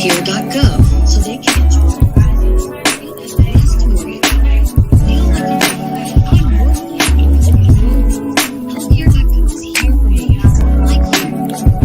healthcare.gov so they can enjoy testimony. Feel like I'm worthy. Healthcare.gov is here for you, like you. This is a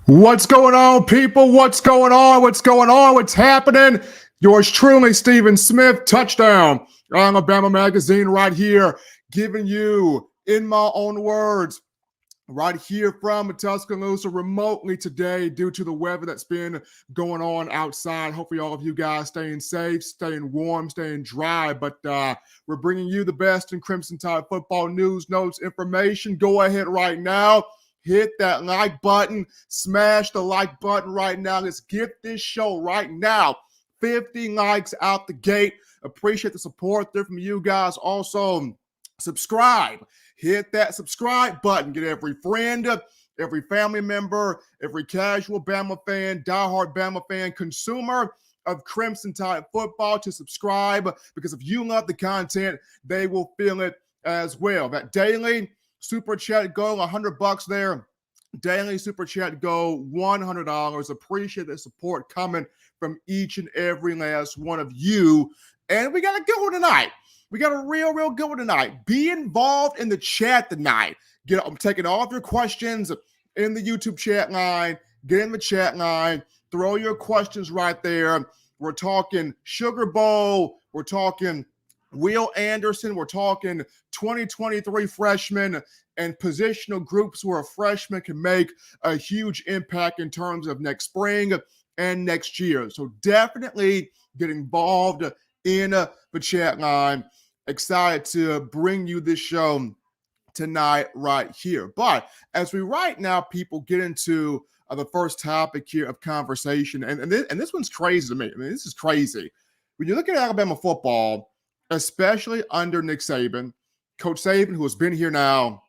What's going on, people? What's going on? What's going on? What's happening? Yours truly, Stephen Smith, Touchdown on Bama Magazine right here, giving you, in my own words, right here from Tuscaloosa remotely today due to the weather that's been going on outside. Hopefully all of you guys staying safe, staying warm, staying dry, but we're bringing you the best in Crimson Tide football news, notes, information. Go ahead right now. Hit that like button. Smash the like button right now. Let's get this show right now 50 likes out the gate. Appreciate the support there from you guys. Also, subscribe. Hit that subscribe button. Get every friend, every family member, every casual Bama fan, diehard Bama fan, consumer of Crimson Tide football to subscribe, because if you love the content, they will feel it as well. That daily super chat goal, $100 there. Daily super chat goal, $100. Appreciate the support coming from each and every last one of you. And we got a good one tonight. We got a real good one tonight. Be involved in the chat tonight. I'm taking all of your questions in the YouTube chat line. Get in the chat line. Throw your questions right there. We're talking Sugar Bowl. We're talking Will Anderson. We're talking 2023 freshmen and positional groups where a freshman can make a huge impact in terms of next spring and next year. So definitely get involved in the chat line. Excited to bring you this show tonight right here. But as we right now, people get into the first topic here of conversation, and this one's crazy to me. I mean, this is crazy. When you look at Alabama football, especially under Nick Saban, Coach Saban, who has been here now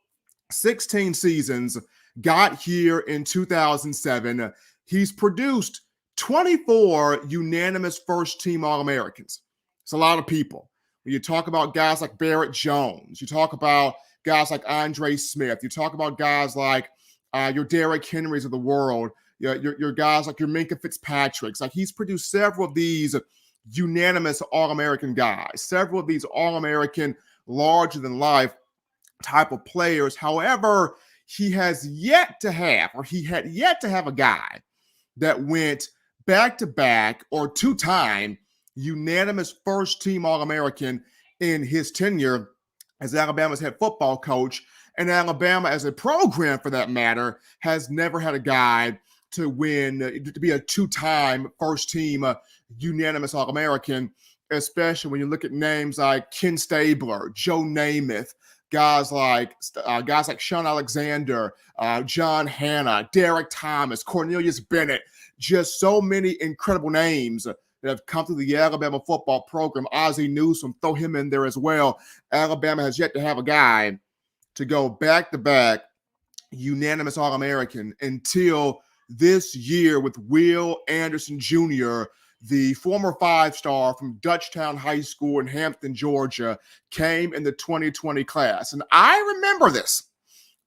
16 seasons, got here in 2007. He's produced 24 unanimous first-team All-Americans. It's a lot of people. When you talk about guys like Barrett Jones, you talk about guys like Andre Smith, you talk about guys like your Derrick Henrys of the world, your guys like your Minkah Fitzpatricks. Like, he's produced several of these unanimous All-American guys, several of these All-American larger-than-life type of players. However, he had yet to have a guy that went back-to-back or two-time unanimous first-team All-American in his tenure as Alabama's head football coach. And Alabama, as a program for that matter, has never had a guy to be a two-time first-team unanimous All-American, especially when you look at names like Ken Stabler, Joe Namath, guys like Sean Alexander, John Hanna, Derek Thomas, Cornelius Bennett, just so many incredible names that have come through the Alabama football program. Ozzie Newsome, throw him in there as well. Alabama has yet to have a guy to go back-to-back unanimous All-American until this year with Will Anderson Jr., the former five-star from Dutchtown High School in Hampton, Georgia, came in the 2020 class. And I remember this.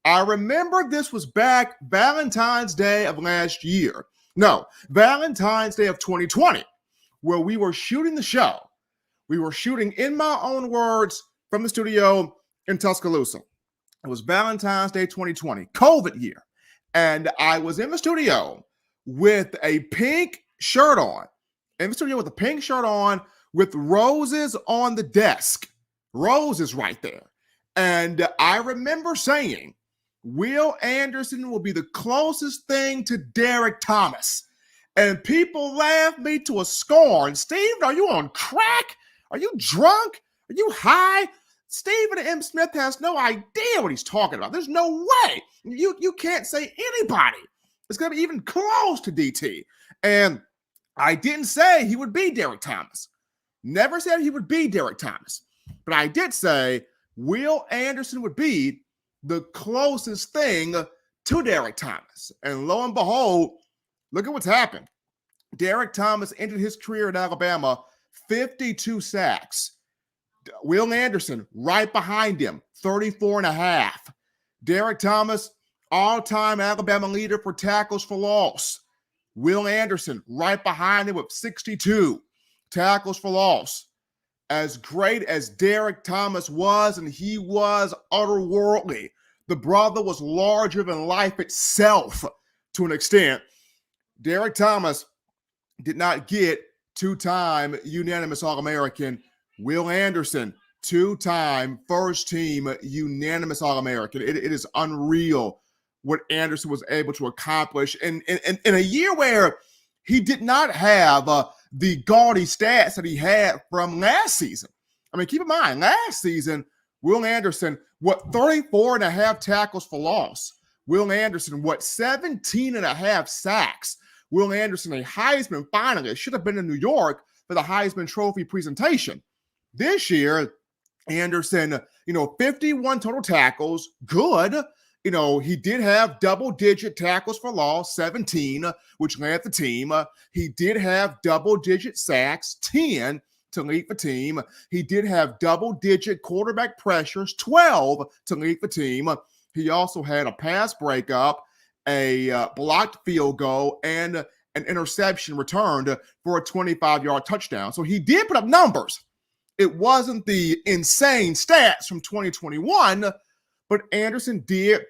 I remember this was back Valentine's Day of last year. No, Valentine's Day of 2020, where we were shooting the show. We were shooting, in my own words, from the studio in Tuscaloosa. It was Valentine's Day 2020, COVID year. And I was in the studio with a pink shirt on. In the studio with a pink shirt on with roses on the desk. Roses right there. And I remember saying, Will Anderson will be the closest thing to Derek Thomas. And people laughed me to a scorn. Steve, are you on crack? Are you drunk? Are you high? Stephen M. Smith has no idea what he's talking about. There's no way. You can't say anybody is going to be even close to DT. And I didn't say he would be Derek Thomas. Never said he would be Derek Thomas. But I did say Will Anderson would be the closest thing to Derek Thomas. And lo and behold, look at what's happened. Derek Thomas ended his career in Alabama, 52 sacks. Will Anderson right behind him, 34 and a half. Derek Thomas, all-time Alabama leader for tackles for loss. Will Anderson right behind him with 62 tackles for loss. As great as Derek Thomas was, and he was otherworldly, the brother was larger than life itself to an extent. Derek Thomas did not get two-time unanimous All-American. Will Anderson, two-time first-team unanimous All-American. It is unreal what Anderson was able to accomplish in a year where he did not have the gaudy stats that he had from last season. I mean, keep in mind, last season, Will Anderson, 34 and a half tackles for loss. Will Anderson, 17 and a half sacks. Will Anderson, a Heisman finalist, should have been in New York for the Heisman Trophy presentation. This year, Anderson, 51 total tackles, good. He did have double-digit tackles for loss, 17, which led the team. He did have double-digit sacks, 10, to lead the team. He did have double-digit quarterback pressures, 12, to lead the team. He also had a pass breakup, a blocked field goal, and an interception returned for a 25-yard touchdown. So he did put up numbers. It wasn't the insane stats from 2021, but Anderson did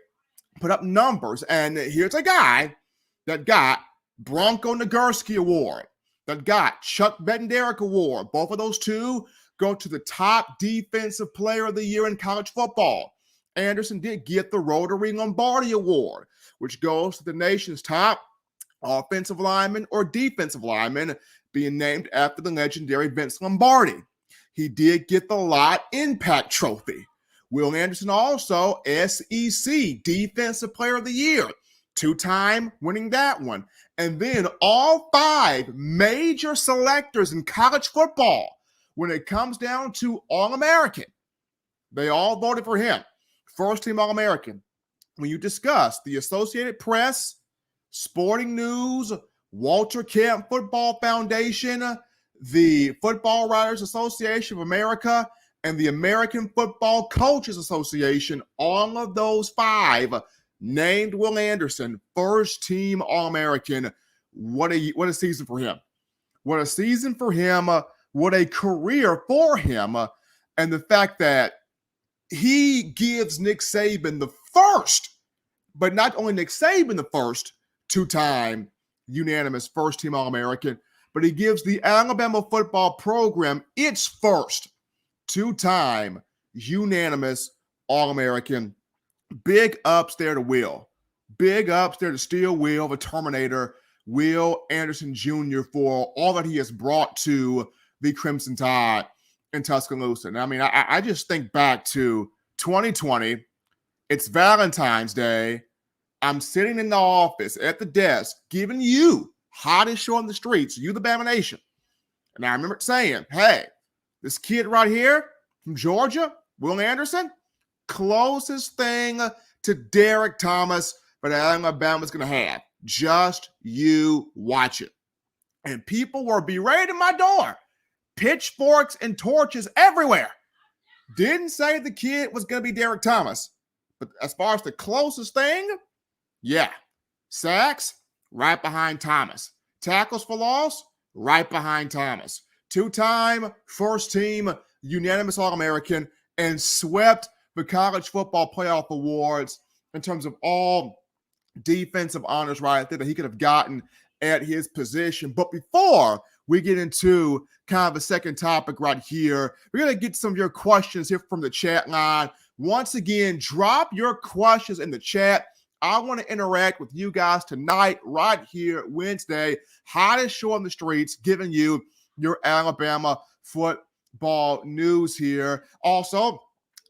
put up numbers. And here's a guy that got Bronco Nagurski Award, that got Chuck Bednarik Award. Both of those two go to the top defensive player of the year in college football. Anderson did get the Rotary Lombardi Award, which goes to the nation's top offensive lineman or defensive lineman, being named after the legendary Vince Lombardi. He did get the Lot Impact Trophy, Will Anderson also SEC Defensive Player of the Year, 2-time winning that one. And then all 5 major selectors in college football, when it comes down to All-American, they all voted for him. First team All-American. When you discuss the Associated Press, Sporting News, Walter Camp Football Foundation, the Football Writers Association of America, and the American Football Coaches Association, all of those 5 named Will Anderson first team All-American. What a season for him. What a season for him. What a career for him. And the fact that he gives Nick Saban the first, but not only Nick Saban the first 2-time unanimous first team All-American, but he gives the Alabama football program its first 2-time unanimous All-American. Big ups there to Will. Big ups there to Steel Will, the Terminator, Will Anderson Jr. for all that he has brought to the Crimson Tide in Tuscaloosa. And I mean, I just think back to 2020. It's Valentine's Day. I'm sitting in the office at the desk giving you hottest show on the streets, you the Bama Nation. And I remember saying, hey, this kid right here from Georgia, Will Anderson, closest thing to Derek Thomas that Alabama's going to have. Just you watch it. And people were berating my door. Pitchforks and torches everywhere. Didn't say the kid was going to be Derek Thomas. But as far as the closest thing, yeah. Sacks, right behind Thomas. Tackles for loss, right behind Thomas. 2-time first team unanimous All-American and swept the college football playoff awards in terms of all defensive honors right there that he could have gotten at his position. But before we get into kind of a second topic right here, we're going to get some of your questions here from the chat line. Once again, drop your questions in the chat. I want to interact with you guys tonight, right here, Wednesday. Hottest show on the streets, giving you your Alabama football news here. Also,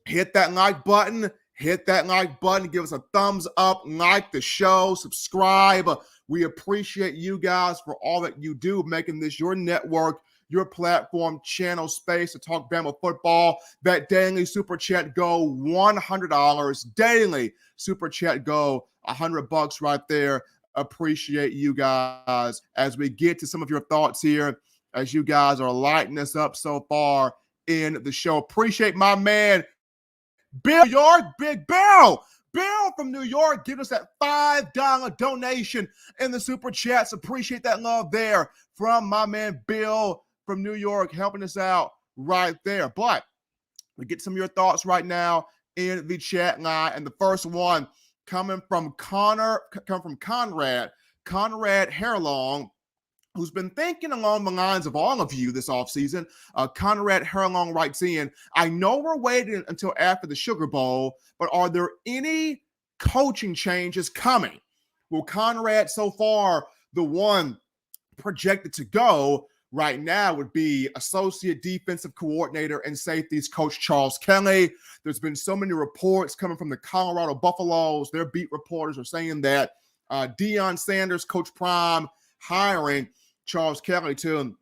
hit that like button. Hit that like button. Give us a thumbs up. Like the show. Subscribe. We appreciate you guys for all that you do, making this your network, your platform, channel, space to talk Bama football. That daily super chat go $100. Daily super chat go $100 right there. Appreciate you guys as we get to some of your thoughts here, as you guys are lighting us up so far in the show. Appreciate my man, Bill York, Big Bill. Bill from New York, give us that $5 donation in the super chats. Appreciate that love there from my man Bill from New York, helping us out right there. But we get some of your thoughts right now in the chat line. And the first one coming from Conrad Hairlong, who's been thinking along the lines of all of you this offseason. Conrad Hairlong writes in, I know we're waiting until after the Sugar Bowl, but are there any coaching changes coming? Well, Conrad, so far, the one projected to go right now would be Associate Defensive Coordinator and Safeties Coach Charles Kelly. There's been so many reports coming from the Colorado Buffaloes. Their beat reporters are saying that Deion Sanders, Coach Prime, hiring Charles Kelly to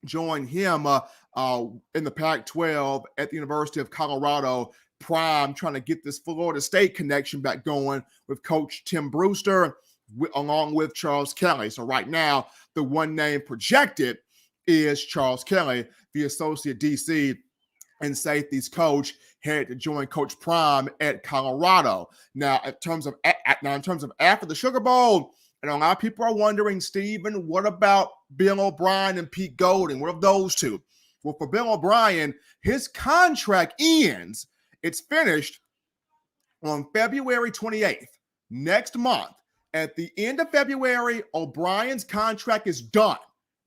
join him in the Pac-12 at the University of Colorado. Prime trying to get this Florida State connection back going with Coach Tim Brewster along with Charles Kelly. So right now, the one name projected is Charles Kelly, the Associate DC and Safeties coach, headed to join Coach Prime at Colorado. Now, in terms of after the Sugar Bowl, and a lot of people are wondering, Stephen, what about Bill O'Brien and Pete Golding? What of those two? Well, for Bill O'Brien, his contract ends. It's finished on February 28th, next month. At the end of February, O'Brien's contract is done.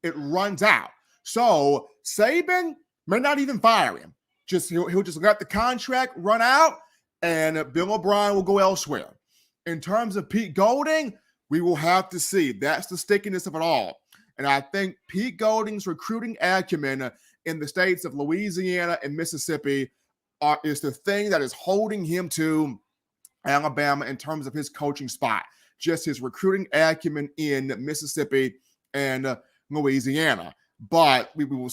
It runs out. So Saban may not even fire him. He'll just let the contract run out, and Bill O'Brien will go elsewhere. In terms of Pete Golding, we will have to see. That's the stickiness of it all. And I think Pete Golding's recruiting acumen in the states of Louisiana and Mississippi is the thing that is holding him to Alabama in terms of his coaching spot, just his recruiting acumen in Mississippi and Louisiana. But we will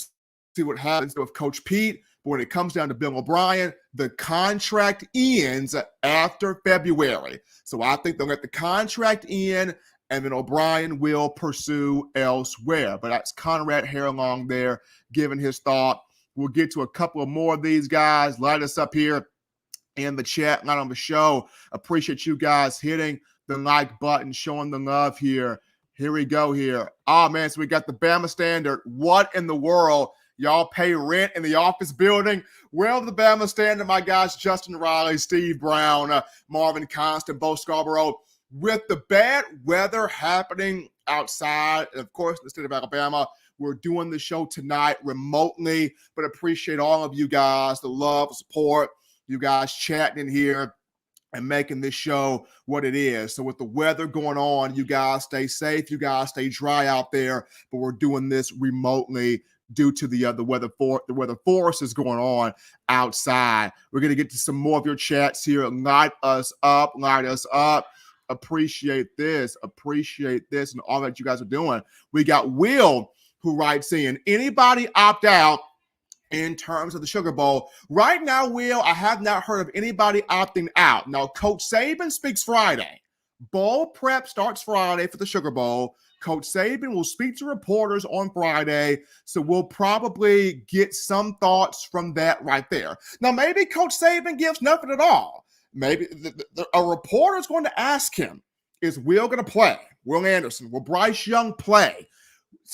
see what happens with Coach Pete. But when it comes down to Bill O'Brien, the contract ends after February. So I think they'll let the contract end, and then O'Brien will pursue elsewhere. But that's Conrad Haralong there giving his thought. We'll get to a couple of more of these guys. Light us up here in the chat, not on the show. Appreciate you guys hitting the like button, showing the love here. Here we go here. Oh, man, so we got the Bama Standard. What in the world? Y'all pay rent in the office building? Well, the Bama Standard, my guys, Justin Riley, Steve Brown, Marvin Constant, Bo Scarborough. With the bad weather happening outside, and of course, in the state of Alabama, we're doing the show tonight remotely, but appreciate all of you guys, the love, support, you guys chatting in here and making this show what it is. So with the weather going on, you guys stay safe, you guys stay dry out there, but we're doing this remotely due to the weather force is going on outside. We're going to get to some more of your chats here. Light us up. Appreciate this, and all that you guys are doing. We got Will, who writes in, anybody opt out in terms of the Sugar Bowl? Right now, Will, I have not heard of anybody opting out. Now, Coach Saban speaks Friday. Bowl prep starts Friday for the Sugar Bowl. Coach Saban will speak to reporters on Friday, so we'll probably get some thoughts from that right there. Now, maybe Coach Saban gives nothing at all. Maybe a reporter is going to ask him, is Will going to play? Will Anderson, will Bryce Young play?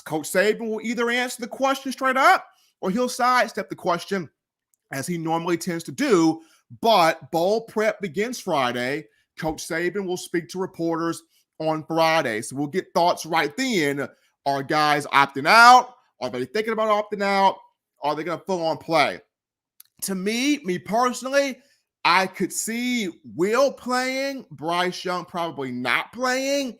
Coach Saban will either answer the question straight up, or he'll sidestep the question, as he normally tends to do. But bowl prep begins Friday. Coach Saban will speak to reporters on Friday. So we'll get thoughts right then. Are guys opting out? Are they thinking about opting out? Are they going to full on play? To me personally, I could see Will playing, Bryce Young probably not playing.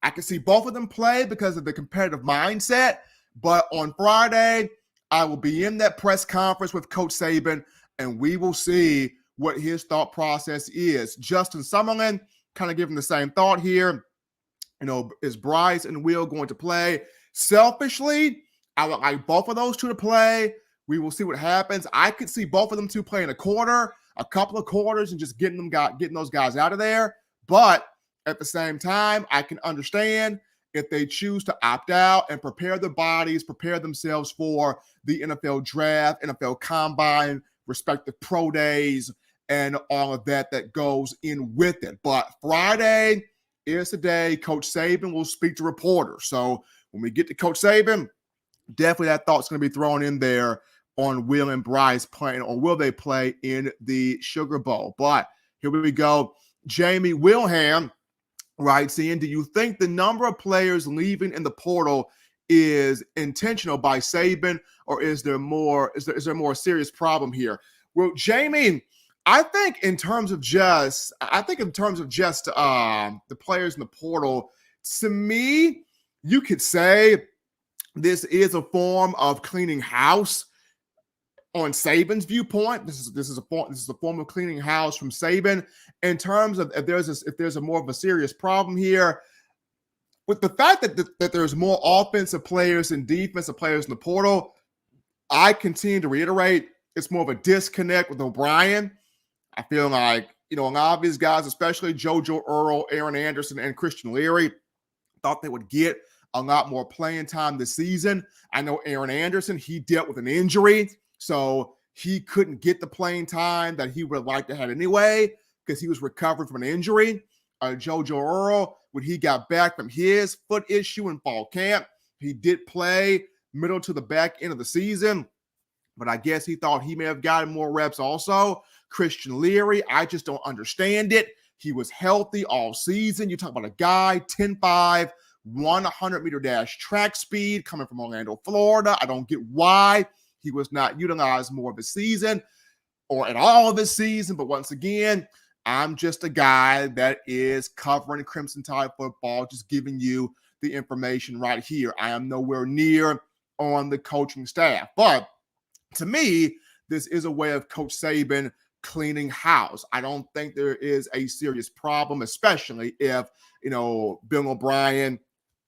I could see both of them play because of the competitive mindset. But on Friday, I will be in that press conference with Coach Saban, and we will see what his thought process is. Justin Summerlin kind of giving the same thought here. Is Bryce and Will going to play? Selfishly, I would like both of those two to play. We will see what happens. I could see both of them two playing a couple of quarters, and just getting those guys out of there. But at the same time, I can understand if they choose to opt out and prepare their bodies, prepare themselves for the NFL draft, NFL combine, respective pro days, and all of that goes in with it. But Friday is the day Coach Saban will speak to reporters. So when we get to Coach Saban, definitely that thought's going to be thrown in there on Will and Bryce playing, or will they play in the Sugar Bowl? But here we go. Jamie Wilhelm writes in, do you think the number of players leaving in the portal is intentional by Saban, or is there more a serious problem here? Well, Jamie, I think in terms of just the players in the portal, to me, you could say this is a form of cleaning house. On Saban's viewpoint, this is a form of cleaning house from Saban. In terms of if there's a more of a serious problem here, with the fact that there's more offensive players and defensive players in the portal, I continue to reiterate it's more of a disconnect with O'Brien. I feel like a lot of these guys, especially JoJo Earl, Aaron Anderson, and Christian Leary, thought they would get a lot more playing time this season. I know Aaron Anderson, he dealt with an injury, so he couldn't get the playing time that he would have liked to have anyway because he was recovering from an injury. JoJo Earl, when he got back from his foot issue in fall camp, he did play middle to the back end of the season, but I guess he thought he may have gotten more reps also. Christian Leary, I just don't understand it. He was healthy all season. You talk about a guy, 10'5", 100-meter dash track speed coming from Orlando, Florida. I don't get why he was not utilized more of the season or at all of the season. But once again, I'm just a guy that is covering Crimson Tide football, just giving you the information right here. I am nowhere near on the coaching staff. But to me, this is a way of Coach Saban cleaning house. I don't think there is a serious problem, especially if, Bill O'Brien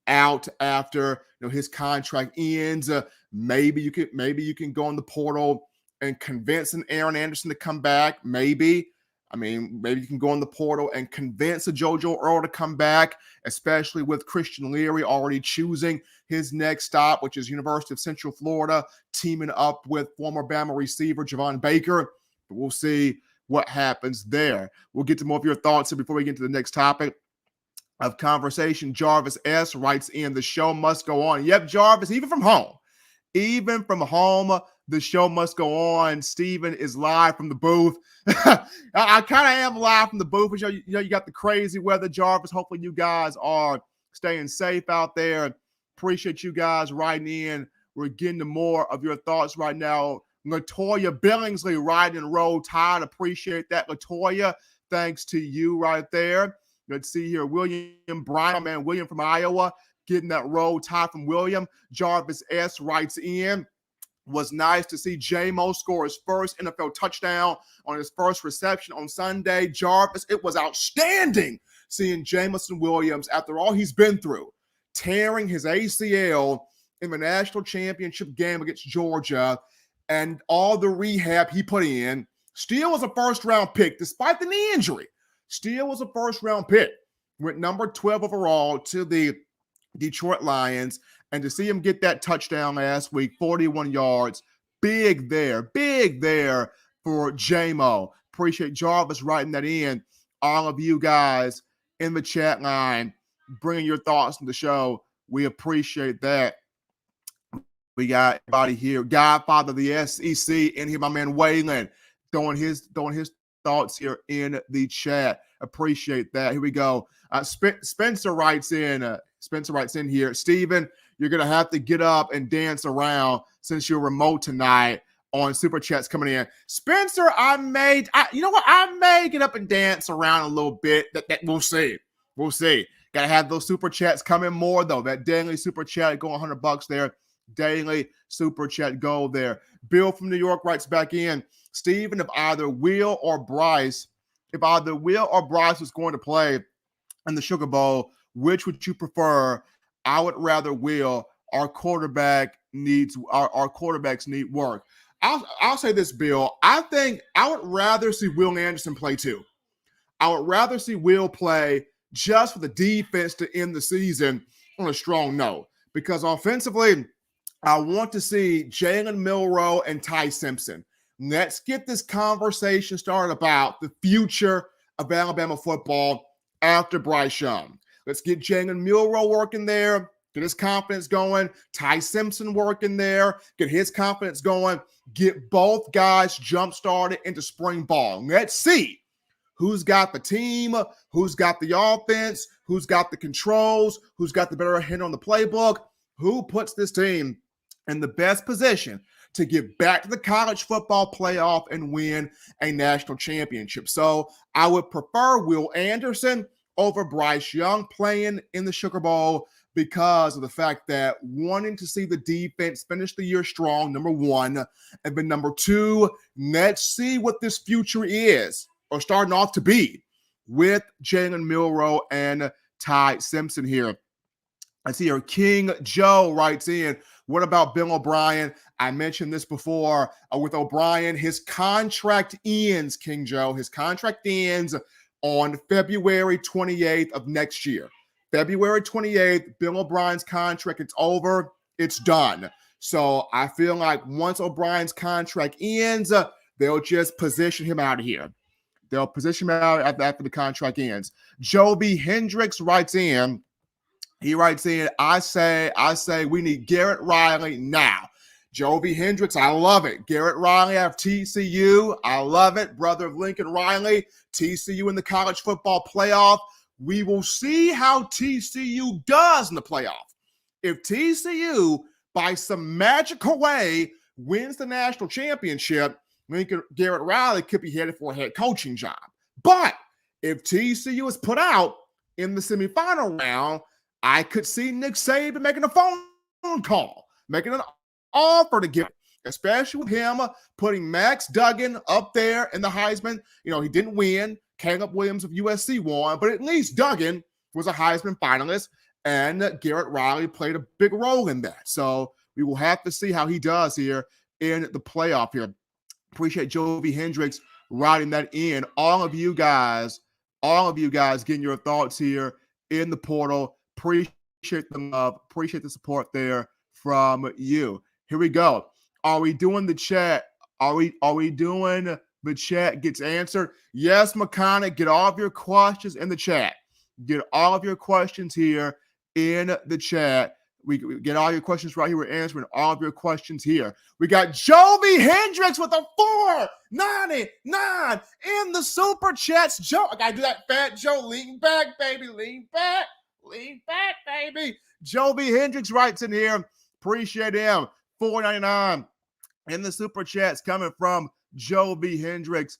out after his contract ends. Maybe you can go in the portal and convince an Aaron Anderson to come back. Maybe you can go in the portal and convince a JoJo Earl to come back, especially with Christian Leary already choosing his next stop, which is University of Central Florida, teaming up with former Bama receiver Javon Baker. But we'll see what happens there. We'll get to more of your thoughts before we get to the next topic of conversation. Jarvis S. writes in, the show must go on. Yep, Jarvis, even from home, the show must go on. Steven is live from the booth. I kind of am live from the booth. You got the crazy weather, Jarvis. Hopefully you guys are staying safe out there. Appreciate you guys writing in. We're getting to more of your thoughts right now. Latoya Billingsley riding and roll tide. Appreciate that, Latoya. Thanks to you right there. Let's see here. William Bryan, man, William from Iowa, getting that roll tide from William. Jarvis S. writes in, was nice to see J-Mo score his first NFL touchdown on his first reception on Sunday. Jarvis, it was outstanding seeing Jamison Williams, after all he's been through, tearing his ACL in the national championship game against Georgia, and all the rehab he put in. Still was a first-round pick, despite the knee injury. Still was a first-round pick. Went number 12 overall to the Detroit Lions. And to see him get that touchdown last week, 41 yards, big there for J-Mo. Appreciate Jarvis writing that in. All of you guys in the chat line, bringing your thoughts to the show. We appreciate that. We got everybody here. Godfather of the SEC in here, my man Waylon, throwing his thoughts here in the chat. Appreciate that. Here we go. Spencer writes in here. Steven, you're going to have to get up and dance around since you're remote tonight on Super Chats coming in. Spencer, I may get up and dance around a little bit. That we'll see. We'll see. Got to have those Super Chats coming more, though. That daily Super Chat, go $100 there. Daily Super Chat, go there. Bill from New York writes back in, Steven, if either Will or Bryce was going to play in the Sugar Bowl, which would you prefer? I would rather Will. Our quarterbacks need work. I'll say this, Bill. I think I would rather see Will Anderson play too. I would rather see Will play just for the defense to end the season on a strong note. Because offensively, I want to see Jalen Milroe and Ty Simpson. Let's get this conversation started about the future of Alabama football after Bryce Young. Let's get Jalen Milroe working there, get his confidence going. Ty Simpson working there, get his confidence going. Get both guys jump-started into spring ball. Let's see who's got the team, who's got the offense, who's got the controls, who's got the better hand on the playbook, who puts this team in the best position to get back to the college football playoff and win a national championship. So I would prefer Will Anderson over Bryce Young playing in the Sugar Bowl because of the fact that wanting to see the defense finish the year strong, number one, and then number two, let's see what this future is or starting off to be with Jalen Milroe and Ty Simpson here. I see here King Joe writes in, what about Bill O'Brien? I mentioned this before with O'Brien. His contract ends, King Joe. His contract ends on February 28th of next year. February 28th, Bill O'Brien's contract, it's over. It's done. So I feel like once O'Brien's contract ends, they'll just position him out of here. They'll position him out after the contract ends. Joby Hendricks writes in, he writes in, I say we need Garrett Riley now. Joby Hendricks, I love it. Garrett Riley out of TCU, I love it. Brother of Lincoln Riley, TCU in the college football playoff. We will see how TCU does in the playoff. If TCU, by some magical way, wins the national championship, Garrett Riley could be headed for a head coaching job. But if TCU is put out in the semifinal round, I could see Nick Saban making a phone call, making an offer to get especially with him putting Max Duggan up there in the Heisman. He didn't win. Caleb Williams of USC won, but at least Duggan was a Heisman finalist, and Garrett Riley played a big role in that. So we will have to see how he does here in the playoff here. Appreciate Jovi Hendricks writing that in. All of you guys getting your thoughts here in the portal. Appreciate the love. Appreciate the support there from you. Here we go. Are we doing the chat? Are we doing the chat gets answered? Yes, McConnell, get all of your questions in the chat. Get all of your questions here in the chat. We get all your questions right here. We're answering all of your questions here. We got Jovi Hendricks with a $4.99 in the super chats. Joe, I gotta do that fat Joe. Lean back, baby. Lean back, baby. Jovi Hendricks writes in here. Appreciate him. $4.99 in the super chats coming from Jovi Hendricks.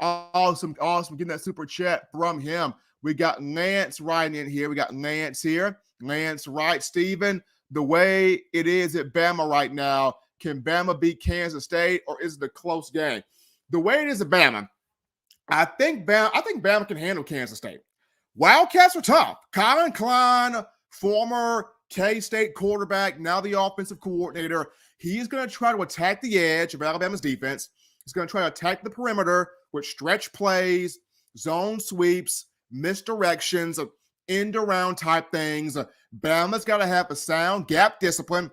Awesome getting that super chat from him. We got Lance writing in here. We got Lance here. Lance writes, Steven, the way it is at Bama right now, can Bama beat Kansas State, or is it a close game? The way it is at Bama, I think Bama can handle Kansas State. Wildcats are tough. Colin Klein, former K-State quarterback, now the offensive coordinator, he's going to try to attack the edge of Alabama's defense. He's going to try to attack the perimeter with stretch plays, zone sweeps, misdirections, end around type things. Bama's got to have a sound gap discipline.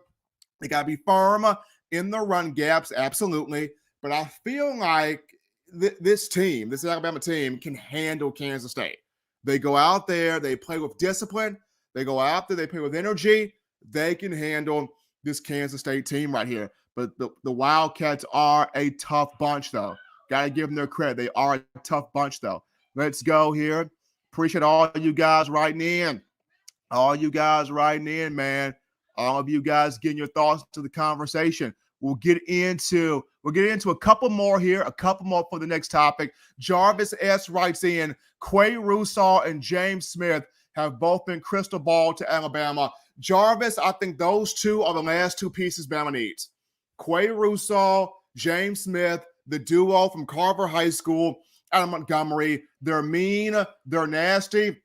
They got to be firm in the run gaps, absolutely. But I feel like this Alabama team, can handle Kansas State. They go out there, they play with discipline. They go out there, they play with energy. They can handle this Kansas State team right here. But the Wildcats are a tough bunch, though. Got to give them their credit. They are a tough bunch, though. Let's go here. Appreciate all you guys writing in. All you guys writing in, man. All of you guys getting your thoughts to the conversation. We'll get into a couple more here, a couple more for the next topic. Jarvis S. writes in, Quay Russaw and James Smith have both been crystal ball to Alabama. Jarvis, I think those two are the last two pieces Bama needs. Quay Russaw, James Smith, the duo from Carver High School out of Montgomery. They're mean, they're nasty,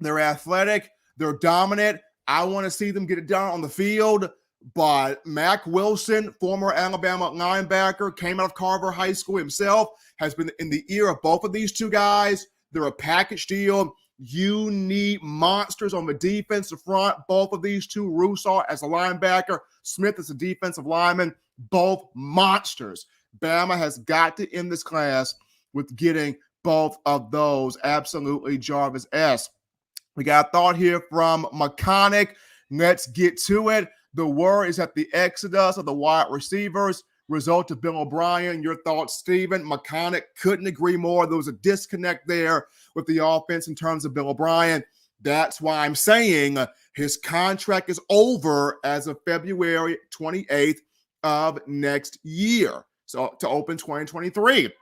they're athletic, they're dominant. I want to see them get it done on the field. But Mack Wilson, former Alabama linebacker, came out of Carver High School himself, has been in the ear of both of these two guys. They're a package deal. You need monsters on the defensive front. Both of these two, Russaw as a linebacker, Smith as a defensive lineman, both monsters. Bama has got to end this class with getting both of those. Absolutely, Jarvis S. We got a thought here from Mechanic. Let's get to it. The word is that the exodus of the wide receivers result of Bill O'Brien. Your thoughts, Steven? Mechanic couldn't agree more. There was a disconnect there with the offense in terms of Bill O'Brien. That's why I'm saying his contract is over as of February 28th of next year. So to open 2023.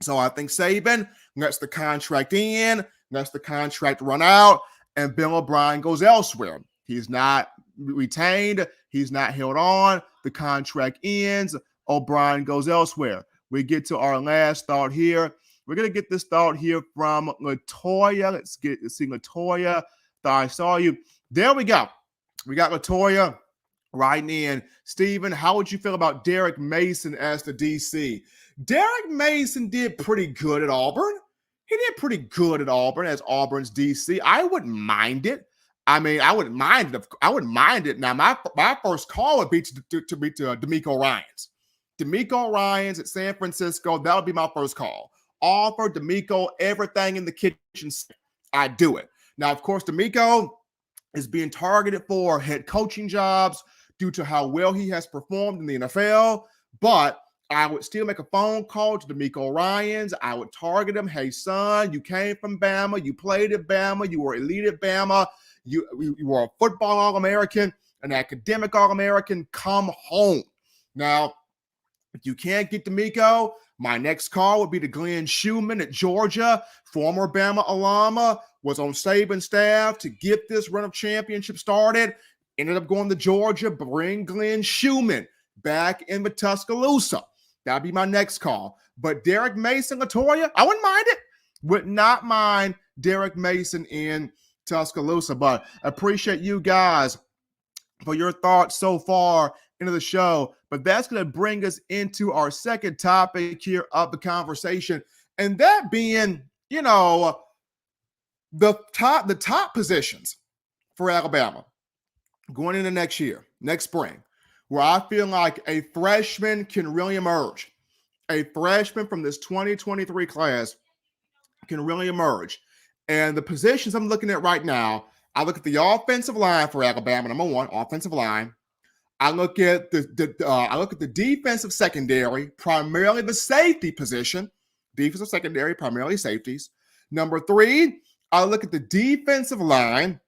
So I think Saban lets the contract in, lets the contract run out, and Bill O'Brien goes elsewhere. He's not retained. He's not held on. The contract ends. O'Brien goes elsewhere. We get to our last thought here. We're going to get this thought here from Latoya. Let's see, Latoya. Thought I saw you. There we go. We got Latoya writing in. Steven, how would you feel about Derek Mason as the DC? Derek Mason did pretty good at Auburn. He did pretty good at Auburn as Auburn's DC. I wouldn't mind it. I mean, I wouldn't mind it. I wouldn't mind it. Now, my first call would be to be to D'Amico Ryans. D'Amico Ryans at San Francisco, that would be my first call. Offer D'Amico everything in the kitchen. I do it. Now, of course, D'Amico is being targeted for head coaching jobs due to how well he has performed in the NFL, but I would still make a phone call to D'Amico Ryans. I would target him. Hey, son, you came from Bama. You played at Bama. You were elite at Bama. You were a football All-American, an academic All-American. Come home. Now, if you can't get D'Amico, my next call would be to Glenn Schumann at Georgia, former Bama alum, was on Saban's staff to get this run of championship started. Ended up going to Georgia. Bring Glenn Schumann. back in the Tuscaloosa. That'd be my next call. But Derek Mason, Latoya, I wouldn't mind it. Would not mind Derek Mason in Tuscaloosa. But appreciate you guys for your thoughts so far into the show. But that's going to bring us into our second topic here of the conversation. And that being, the top positions for Alabama going into next year, next spring, where I feel like a freshman can really emerge. A freshman from this 2023 class can really emerge. And the positions I'm looking at right now, I look at the offensive line for Alabama, number one, offensive line. I look at the defensive secondary, primarily the safety position. Defensive secondary, primarily safeties. Number three, I look at the defensive line,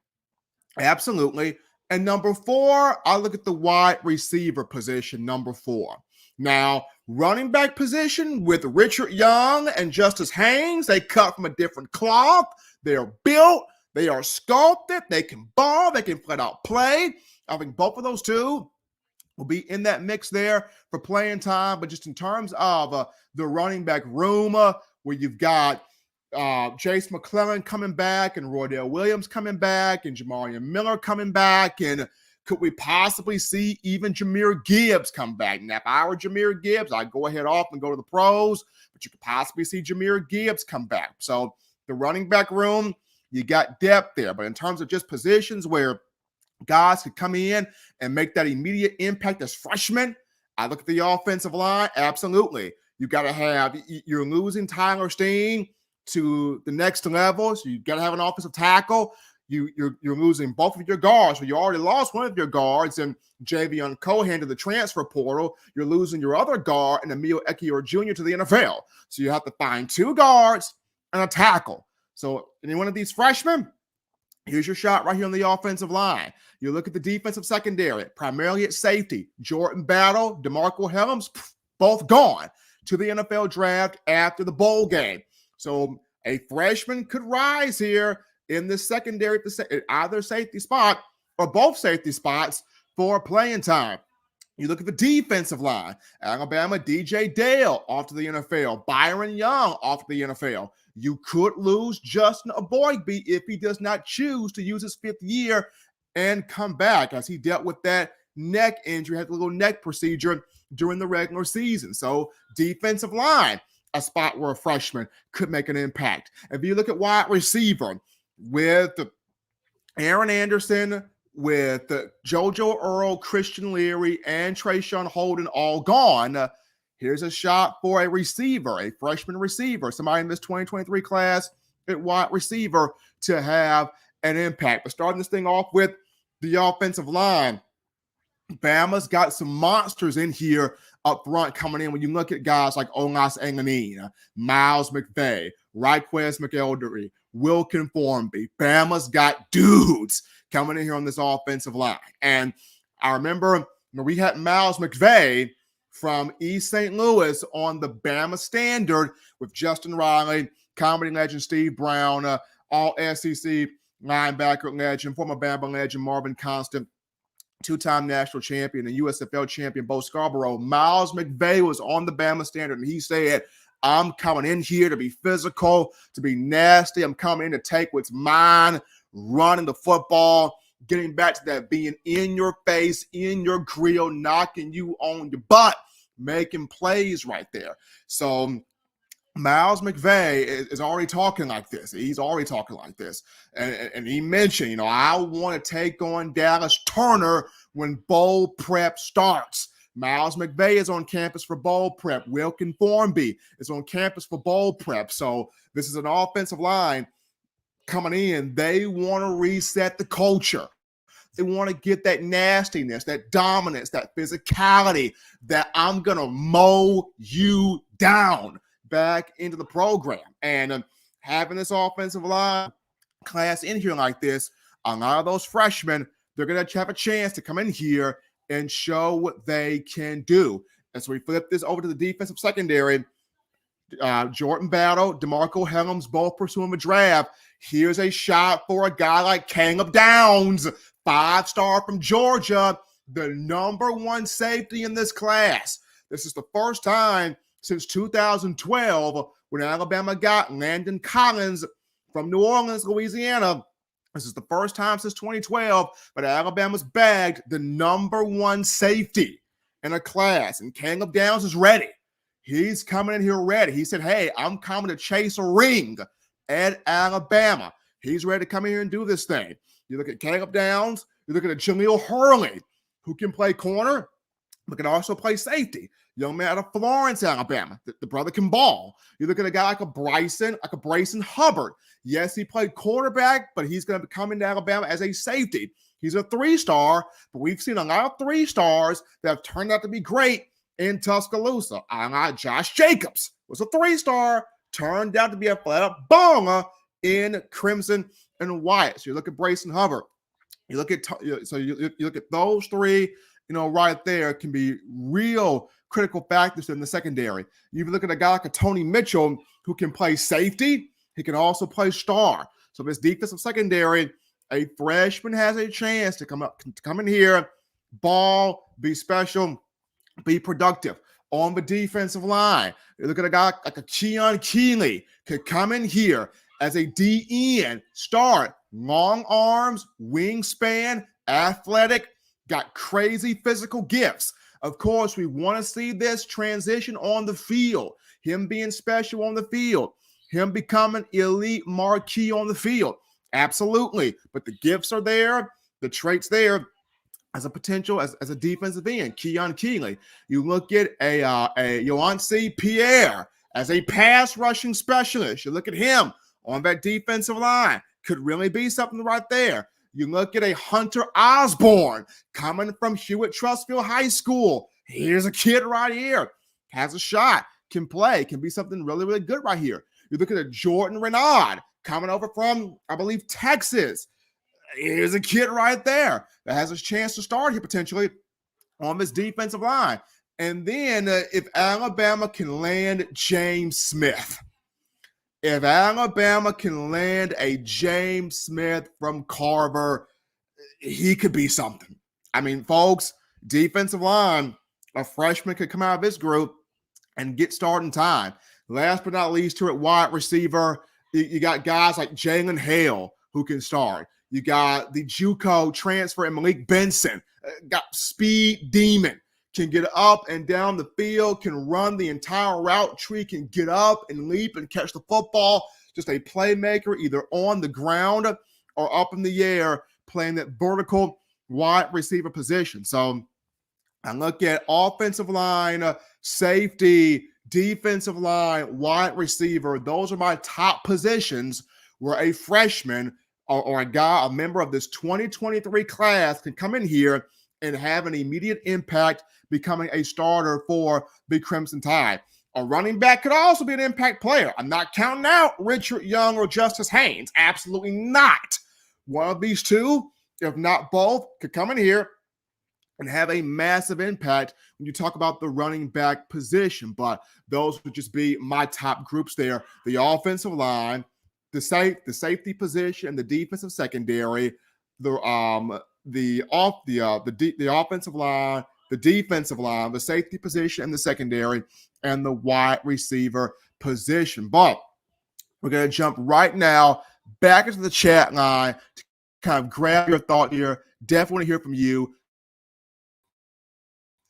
absolutely. And number four, I look at the wide receiver position, number four. Now, running back position with Richard Young and Justice Haynes, they cut from a different cloth. They are built, they are sculpted, they can ball, they can flat out play. I think both of those two will be in that mix there for playing time. But just in terms of the running back room, where you've got Jace McClellan coming back and Roydell Williams coming back and Jamarian Miller coming back, and could we possibly see even Jahmyr Gibbs come back? Now, if I were Jahmyr Gibbs, I'd go ahead off and go to the pros, but you could possibly see Jahmyr Gibbs come back. So the running back room, you got depth there. But in terms of just positions where guys could come in and make that immediate impact as freshmen, I look at the offensive line, absolutely. You got to have, you're losing Tyler Steen to the next level, so you got to have an offensive tackle. You're losing both of your guards. Well, you already lost one of your guards, and Javion Cohen to the transfer portal. You're losing your other guard, and Emil Ekiyor Jr. to the NFL. So you have to find two guards and a tackle. So any one of these freshmen, here's your shot right here on the offensive line. You look at the defensive secondary, primarily at safety. Jordan Battle, DeMarco Helms, both gone to the NFL draft after the bowl game. So a freshman could rise here in the secondary at either safety spot or both safety spots for playing time. You look at the defensive line. Alabama, DJ Dale off to the NFL. Byron Young off to the NFL. You could lose Justin Aboigbe if he does not choose to use his fifth year and come back, as he dealt with that neck injury, had a little neck procedure during the regular season. So defensive line, a spot where a freshman could make an impact. If you look at wide receiver, with Aaron Anderson, with JoJo Earl, Christian Leary, and Trayshawn Holden all gone, here's a shot for a receiver, a freshman receiver, somebody in this 2023 class at wide receiver to have an impact. But starting this thing off with the offensive line, Bama's got some monsters in here up front coming in. When you look at guys like Olas Enganin, Miles McVay, Raquez McElderry, Wilkin Formby, Bama's got dudes coming in here on this offensive line. And I remember when we had Miles McVay from East St. Louis on the Bama Standard with Justin Riley, comedy legend Steve Brown, all SEC linebacker legend, former Bama legend Marvin Constant, two-time national champion and USFL champion Bo Scarborough. Miles McVay was on the Bama Standard, and he said, I'm coming in here to be physical, to be nasty. I'm coming in to take what's mine, running the football, getting back to that being in your face, in your grill, knocking you on your butt, making plays right there. So Miles McVay is already talking like this. He's already talking like this. And he mentioned, I want to take on Dallas Turner when bowl prep starts. Miles McVay is on campus for bowl prep. Wilkin Formby is on campus for bowl prep. So this is an offensive line coming in. They want to reset the culture. They want to get that nastiness, that dominance, that physicality, that I'm going to mow you down back into the program. And having this offensive line class in here like this, a lot of those freshmen, they're going to have a chance to come in here and show what they can do. And so we flip this over to the defensive secondary. Jordan Battle, DeMarco Helms, both pursuing the draft. Here's a shot for a guy like Caleb Downs, 5-star from Georgia, the #1 safety in this class. This is the first time since 2012 when Alabama got Landon Collins from New Orleans, Louisiana. This is the first time since 2012, but Alabama's bagged the #1 safety in a class, and Caleb Downs is ready. He's coming in here ready. He said, hey, I'm coming to chase a ring at Alabama. He's ready to come in here and do this thing. You look at Caleb Downs, you look at Jaleel Hurley, who can play corner, but can also play safety. Young man out of Florence, Alabama. The brother can ball. You look at a guy like a Bryson Hubbard. Yes, he played quarterback, but he's going to come into Alabama as a safety. He's a 3-star, but we've seen a lot of 3-stars that have turned out to be great in Tuscaloosa. Josh Jacobs was a 3-star, turned out to be a flat-up baller in Crimson and White. So you look at Bryson Hubbard. You look at you look at those three. Right there can be real critical factors in the secondary. You even look at a guy like a Tony Mitchell who can play safety. He can also play star. So this defensive secondary, a freshman has a chance to come in here, ball, be special, be productive. On the defensive line, you look at a guy like a Keon Keeley, could come in here as a DN, start, long arms, wingspan, athletic, got crazy physical gifts. Of course, we want to see this transition on the field, him being special on the field, him becoming elite marquee on the field. Absolutely. But the gifts are there, the traits there as a potential, as a defensive end. Keon Keeley. You look at a Yoanci Pierre as a pass rushing specialist. You look at him on that defensive line. Could really be something right there. You look at a Hunter Osborne coming from Hewitt-Trussville High School. Here's a kid right here. Has a shot, can play, can be something really, really good right here. You look at a Jordan Renaud coming over from, I believe, Texas. Here's a kid right there that has a chance to start here potentially on this defensive line. And then if Alabama can land James Smith, if Alabama can land a James Smith from Carver, he could be something. I mean, folks, defensive line, a freshman could come out of this group and get starting time. Last but not least, here at wide receiver, you got guys like Jalen Hale who can start. You got the JUCO transfer and Malik Benson, got speed demon, can get up and down the field, can run the entire route tree, can get up and leap and catch the football. Just a playmaker either on the ground or up in the air playing that vertical wide receiver position. So I look at offensive line, safety, defensive line, wide receiver. Those are my top positions where a freshman or a member of this 2023 class can come in here and have an immediate impact becoming a starter for the Crimson Tide. A running back could also be an impact player. I'm not counting out Richard Young or Justice Haynes. Absolutely not. One of these two, if not both, could come in here and have a massive impact when you talk about the running back position. But those would just be my top groups there. The offensive line, the safety position, the defensive secondary, the offensive line, the defensive line, the safety position and the secondary, and the wide receiver position. But we're going to jump right now back into the chat line to kind of grab your thought here. Definitely want to hear from you.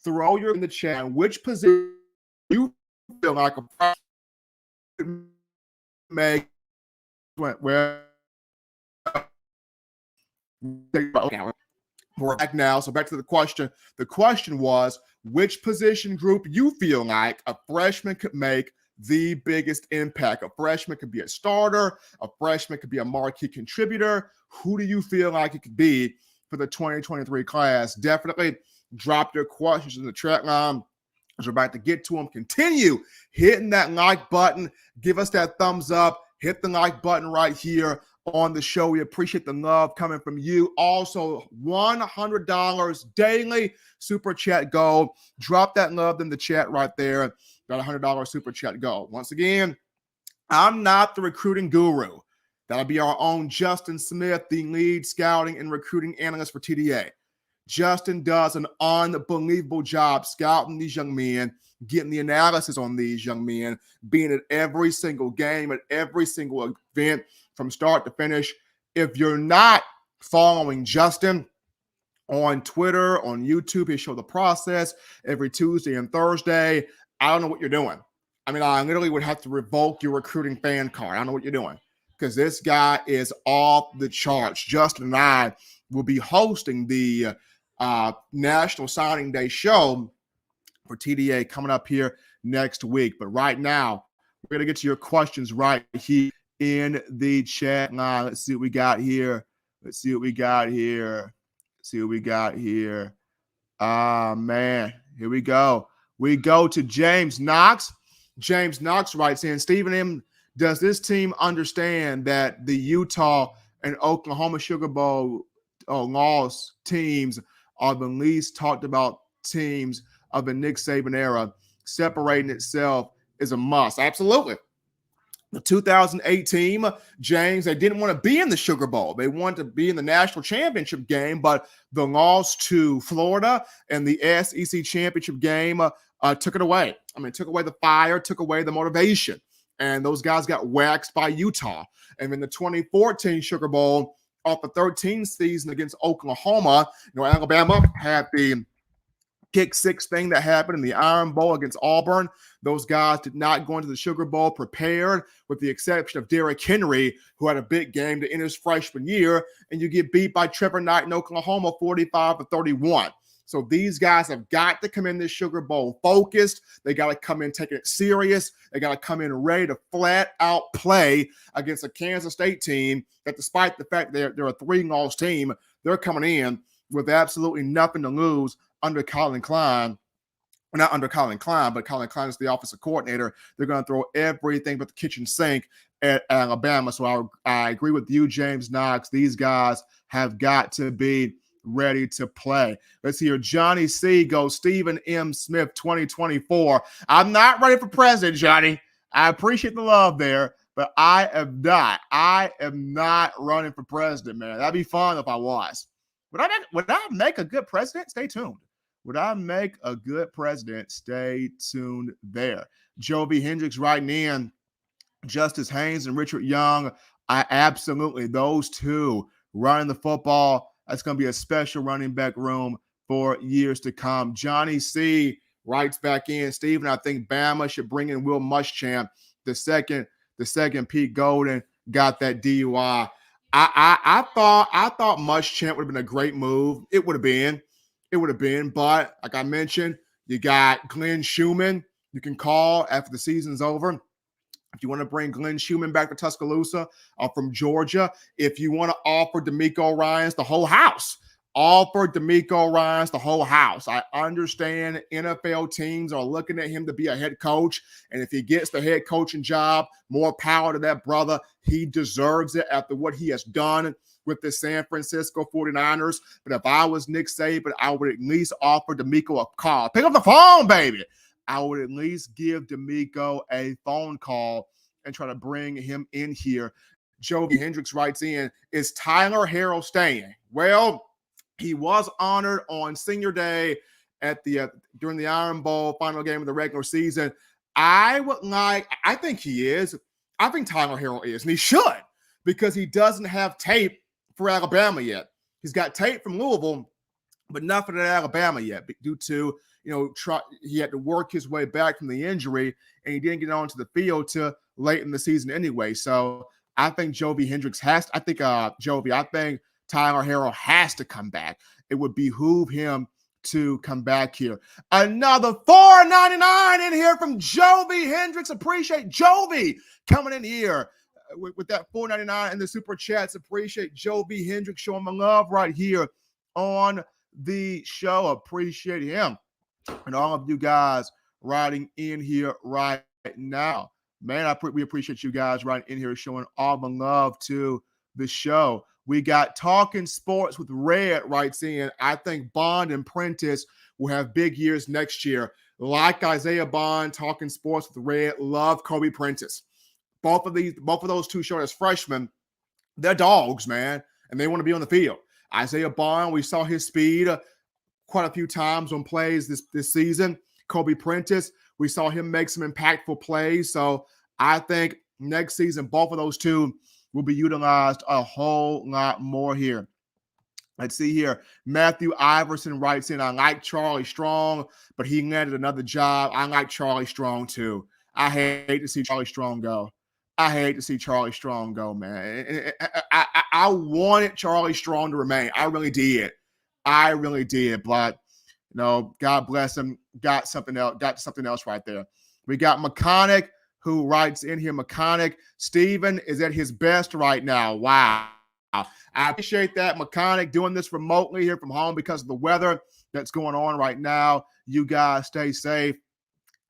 Throw your in the chat. Which position you feel like a make where we're back now. So back to the question. The question was, which position group you feel like a freshman could make the biggest impact? A freshman could be a starter. A freshman could be a marquee contributor. Who do you feel like it could be for the 2023 class? Definitely drop your questions in the chat line. As we're about to get to them, continue hitting that like button. Give us that thumbs up. Hit the like button right here on the show. We appreciate the love coming from you. Also, $100 daily super chat goal. Drop that love in the chat right there. Got $100 super chat goal. Once again, I'm not the recruiting guru. That'll be our own Justin Smith, the lead scouting and recruiting analyst for TDA. Justin does an unbelievable job scouting these young men, getting the analysis on these young men, being at every single game, at every single event from start to finish. If you're not following Justin on Twitter, on YouTube, he show the process every Tuesday and Thursday. I don't know what you're doing. I mean, I literally would have to revoke your recruiting fan card. I don't know what you're doing because this guy is off the charts. Justin and I will be hosting the National Signing Day show for TDA coming up here next week. But right now, we're going to get to your questions right here in the chat line. Let's see what we got here. Ah, man. Here we go. We go to James Knox. James Knox writes in, Stephen M., does this team understand that the Utah and Oklahoma Sugar Bowl loss teams are the least talked about teams of the Nick Saban era? Separating itself is a must. Absolutely. The 2008 team, James, they didn't want to be in the Sugar Bowl. They wanted to be in the national championship game, but the loss to Florida and the SEC championship game took it away. I mean, took away the fire, took away the motivation. And those guys got waxed by Utah. And in the 2014 Sugar Bowl, off the 13th season against Oklahoma, Alabama had the kick six thing that happened in the Iron Bowl against Auburn. Those guys did not go into the Sugar Bowl prepared, with the exception of Derrick Henry, who had a big game to end his freshman year, and you get beat by Trevor Knight in Oklahoma 45-31. So these guys have got to come in this Sugar Bowl focused. They got to come in taking it serious. They got to come in ready to flat out play against a Kansas State team that, despite the fact they're a 3-loss team, they're coming in with absolutely nothing to lose under Colin Klein. Well, not under Colin Klein, but Colin Klein is the offensive coordinator. They're going to throw everything but the kitchen sink at Alabama. So I agree with you, James Knox. These guys have got to be ready to play. Let's hear Johnny C. go, Stephen M. Smith 2024. I'm not ready for president, Johnny. I appreciate the love there, but I am not. I am not running for president, man. That'd be fun if I was. Would I make a good president? Stay tuned. Would I make a good president? Stay tuned there. Jovi Hendricks writing in, Justice Haynes and Richard Young. Absolutely, those two running the football. That's going to be a special running back room for years to come. Johnny C. writes back in, Stephen, I think Bama should bring in Will Muschamp. The second Pete Golden got that DUI. I thought Muschamp would have been a great move. It would have been, but like I mentioned, you got Glenn Schumann you can call after the season's over. If you want to bring Glenn Schumann back to Tuscaloosa from Georgia, if you want to offer D'Amico Ryans the whole house, I understand NFL teams are looking at him to be a head coach, and if he gets the head coaching job, more power to that brother. He deserves it after what he has done with the San Francisco 49ers. But if I was Nick Saban, I would at least offer D'Amico a call. Pick up the phone, baby. I would at least give D'Amico a phone call and try to bring him in here. Jovi Hendricks writes in, is Tyler Harrell staying? Well, he was honored on senior day at the during the Iron Bowl final game of the regular season. I think he is. I think Tyler Harrell is, and he should, because he doesn't have tape for Alabama yet. He's got tape from Louisville, but nothing at Alabama yet, due to he had to work his way back from the injury, and he didn't get onto the field till late in the season anyway. So I think Jovi Hendricks I think Tyler Harrell has to come back. It would behoove him to come back here. Another $4.99 in here from Jovi Hendricks. Appreciate Jovi coming in here with that $4.99 in the super chats. Appreciate Jovi Hendricks showing my love right here on the show. Appreciate him. And all of you guys riding in here right now. Man, we appreciate you guys riding in here showing all the love to the show. We got Talking Sports with Red writes in, I think Bond and Prentice will have big years next year. Like Isaiah Bond, Talking Sports with Red, love Kobe Prentice. Both of those two showed as freshmen. They're dogs, man, and they want to be on the field. Isaiah Bond, we saw his speed quite a few times on plays this season. Kobe Prentice, we saw him make some impactful plays. So I think next season, both of those two will be utilized a whole lot more here. Let's see here. Matthew Iverson writes in, I like Charlie Strong, but he landed another job. I like Charlie Strong too. I hate to see Charlie Strong go. I hate to see Charlie Strong go, man. I wanted Charlie Strong to remain. I really did. I really did. But, God bless him. Got something else right there. We got McConaughey, who writes in here, McConaughey, Steven is at his best right now. Wow. I appreciate that, McConaughey, doing this remotely here from home because of the weather that's going on right now. You guys stay safe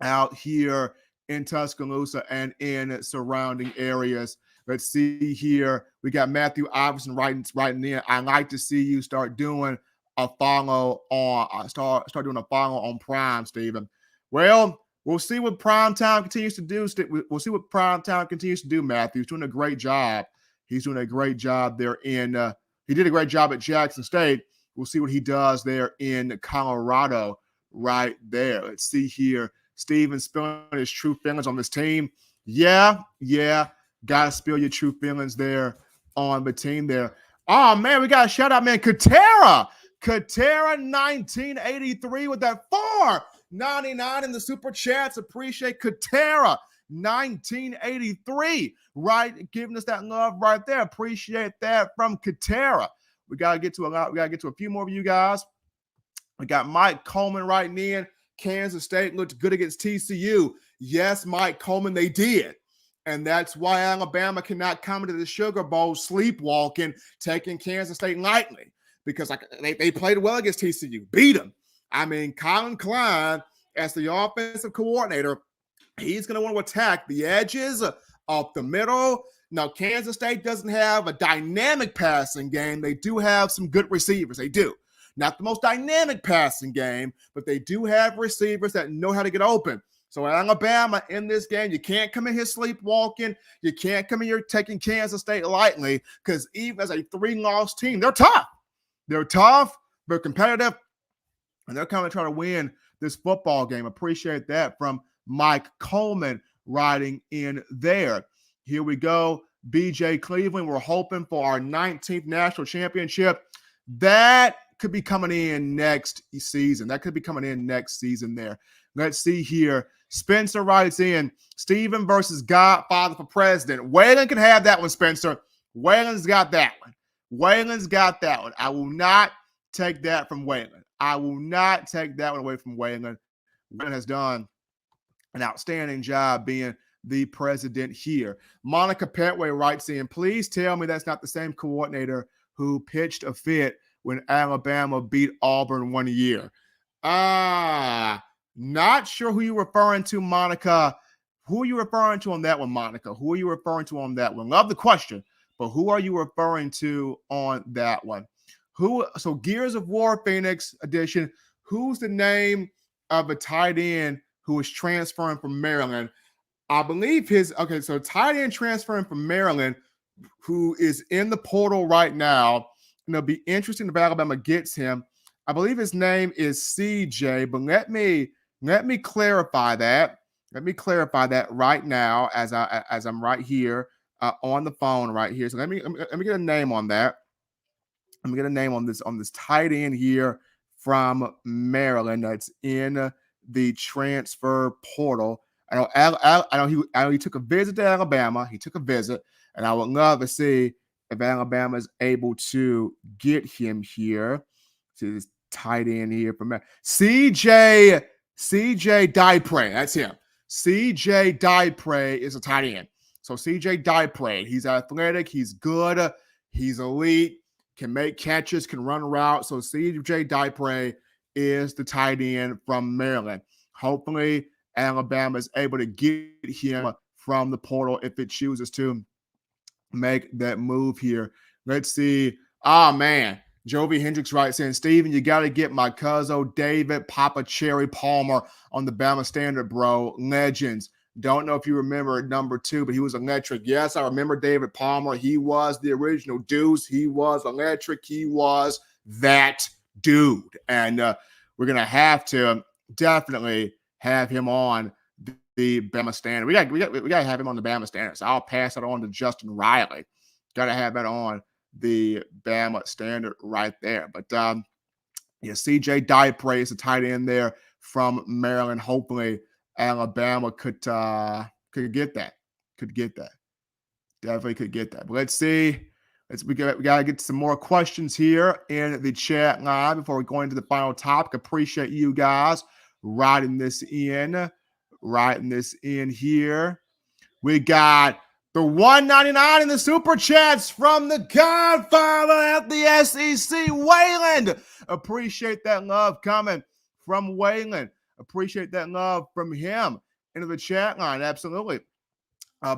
out here in Tuscaloosa and in surrounding areas. Let's see here. We got Matthew Iverson writing in. I'd like to see you start doing a follow on start doing a follow on Prime, Steven. Well, we'll see what Primetime continues to do. We'll see what Primetime continues to do, Matthew. He's doing a great job. He's doing a great job there he did a great job at Jackson State. We'll see what he does there in Colorado right there. Let's see here. Steven spilling his true feelings on this team. Yeah. Got to spill your true feelings there on the team there. Oh, man, we got a shout-out, man. Katera 1983 with that $4.99 in the Super Chats. Appreciate Katera 1983, right? Giving us that love right there. Appreciate that from Katera. We got to get to a few more of you guys. We got Mike Coleman writing in. Kansas State looked good against TCU. Yes, Mike Coleman, they did. And that's why Alabama cannot come into the Sugar Bowl sleepwalking, taking Kansas State lightly. Because they played well against TCU, beat them. I mean, Colin Klein, as the offensive coordinator, he's going to want to attack the edges up the middle. Now, Kansas State doesn't have a dynamic passing game. They do have some good receivers. They do. Not the most dynamic passing game, but they do have receivers that know how to get open. So Alabama in this game, you can't come in here sleepwalking. You can't come in here taking Kansas State lightly because even as a 3-loss team, they're tough. They're tough. They're competitive. And they're coming to try to win this football game. Appreciate that from Mike Coleman writing in there. Here we go. BJ Cleveland, we're hoping for our 19th national championship. That could be coming in next season. There. Let's see here. Spencer writes in, Steven versus Godfather for president. Waylon can have that one, Spencer. Waylon's got that one. I will not take that from Waylon. I will not take that one away from Waylon. Waylon has done an outstanding job being the president here. Monica Petway writes in, please tell me that's not the same coordinator who pitched a fit when Alabama beat Auburn one year. Not sure who you're referring to, Monica. Who are you referring to on that one, Monica? Who are you referring to on that one? Love the question, but who are you referring to on that one? So Gears of War Phoenix edition, who's the name of a tight end who is transferring from Maryland? I believe so tight end transferring from Maryland who is in the portal right now. And it'll be interesting if Alabama gets him. I believe his name is CJ, but let me clarify that. Let me clarify that right now as I'm right here on the phone right here. So let me get a name on that. Let me get a name on this tight end here from Maryland that's in the transfer portal. I know he took a visit to Alabama. He took a visit, and I would love to see if Alabama is able to get him here to this tight end here from CJ Dypre. That's him. CJ Dypre is a tight end. So CJ Dypre, he's athletic, he's good, he's elite, can make catches, can run routes. So CJ Dypre is the tight end from Maryland. Hopefully, Alabama is able to get him from the portal if it chooses to make that move here. Let's see. Man. Jovi Hendricks writes in, Steven, you got to get my cousin David Papa Cherry Palmer on the Bama Standard, bro. Legends. Don't know if you remember number 2, but he was electric. Yes, I remember David Palmer. He was the original Deuce. He was electric. He was that dude. And we're going to have to definitely have him on the Bama Standard. We got to have him on the Bama Standard. So I'll pass it on to Justin Riley. Got to have that on the Bama Standard right there. But CJ Diapre is a tight end there from Maryland. Hopefully Alabama could get that. Could get that. Definitely could get that. But let's see. We gotta get some more questions here in the chat line before we go into the final topic. Appreciate you guys writing this in here. We got the $1.99 in the super chats from the Godfather at the SEC, Wayland. Appreciate that love coming from Wayland. Appreciate that love from him into the chat line. Absolutely.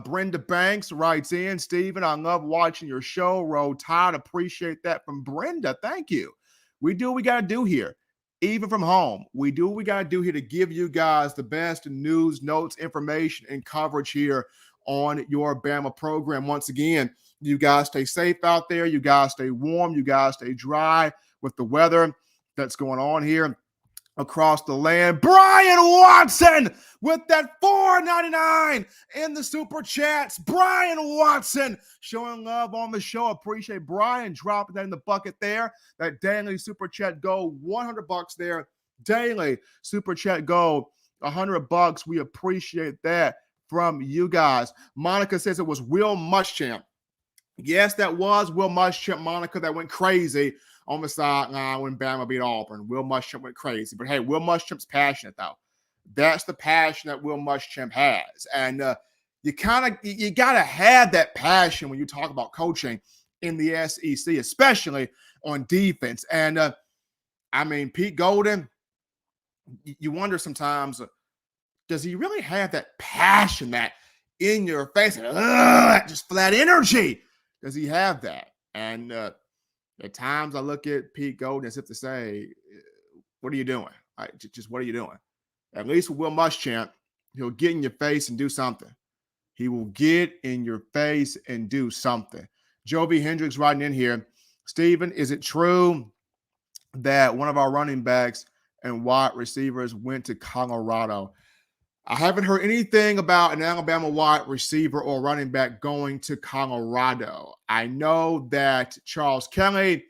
Brenda Banks writes in, Stephen, I love watching your show. Roll Tide. Appreciate that from Brenda. Thank you. We do what we got to do here, even from home. We do what we got to do here to give you guys the best news, notes, information, and coverage here on your Bama program. Once again, you guys stay safe out there. You guys stay warm. You guys stay dry with the weather that's going on here across the land. Brian Watson with that $4.99 in the super chats. Brian Watson showing love on the show. Appreciate Brian dropping that in the bucket there. That daily super chat go, $100 there. Daily super chat go, $100. We appreciate that from you guys. Monica says it was Will Muschamp. Yes, that was Will Muschamp, Monica, that went crazy on the sideline when Bama beat Auburn. Will Muschamp went crazy. But, hey, Will Muschamp's passionate, though. That's the passion that Will Muschamp has. And you got to have that passion when you talk about coaching in the SEC, especially on defense. And, Pete Golden, you wonder sometimes, does he really have that passion, that in your face, just flat energy? Does he have that? And at times I look at Pete Golden as if to say, what are you doing? Just what are you doing? At least with Will Muschamp, he'll get in your face and do something. He will get in your face and do something. Jovi Hendricks writing in here, Stephen, is it true that one of our running backs and wide receivers went to Colorado? I haven't heard anything about an Alabama wide receiver or running back going to Colorado. I know that Charles Kelly,